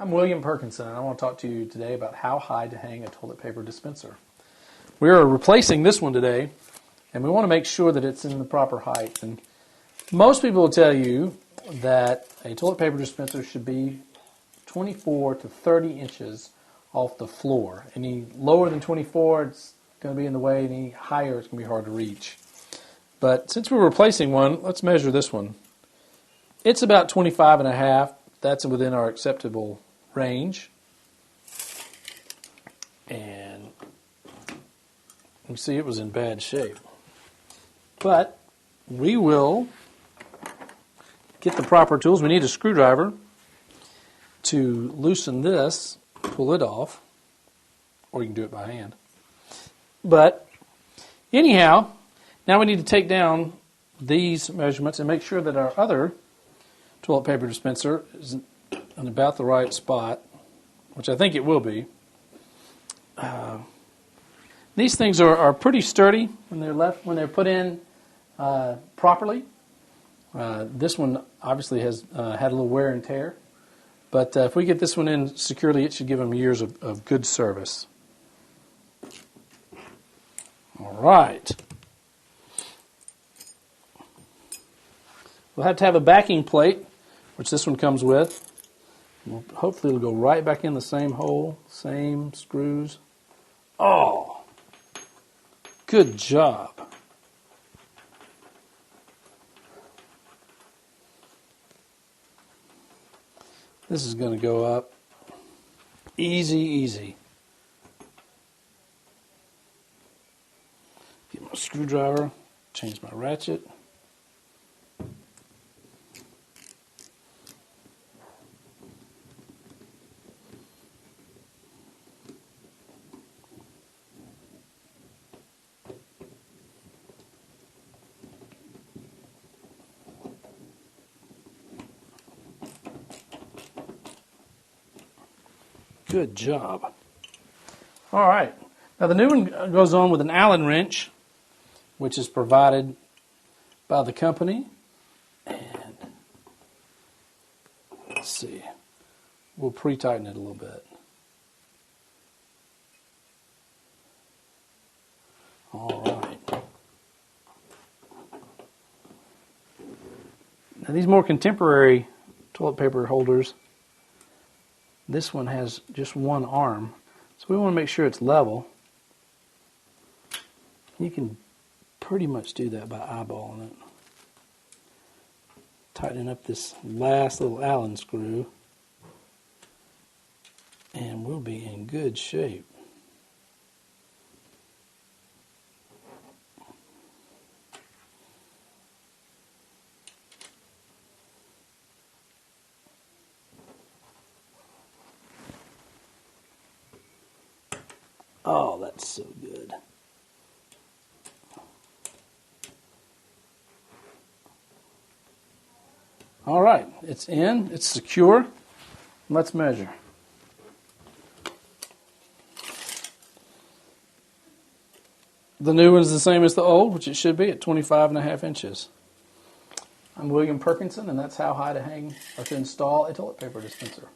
I'm William Perkinson, and I want to talk to you today about how high to hang a toilet paper dispenser. We are replacing this one today, and we want to make sure that it's in the proper height. And most people will tell you that a toilet paper dispenser should be 24 to 30 inches off the floor. Any lower than 24, it's going to be in the way. Any higher, it's going to be hard to reach. But since we're replacing one, let's measure this one. It's about 25 and a half. That's within our acceptable range. And you see it was in bad shape. But we will get the proper tools. We need a screwdriver to loosen this, pull it off, or you can do it by hand. But anyhow, now we need to take down these measurements and make sure that our other toilet paper dispenser is in about the right spot, which I think it will be. These things are pretty sturdy when they're put in properly. This one obviously has had a little wear and tear, but if we get this one in securely, it should give them years of good service. All right. We'll have to have a backing plate, which this one comes with. Well, hopefully it'll go right back in the same hole, same screws. Oh, good job. This is going to go up easy, easy. Get my screwdriver, change my ratchet. Good job. All right. Now the new one goes on with an Allen wrench, which is provided by the company. And let's see. We'll pre-tighten it a little bit. All right. Now these more contemporary toilet paper holders, this one has just one arm, so we want to make sure it's level. You can pretty much do that by eyeballing it. Tightening up this last little Allen screw, and we'll be in good shape. Oh, that's so good. All right, it's in, it's secure. Let's measure. The new one's the same as the old, which it should be at 25 and a half inches. I'm William Perkinson, and that's how high to hang or to install a toilet paper dispenser.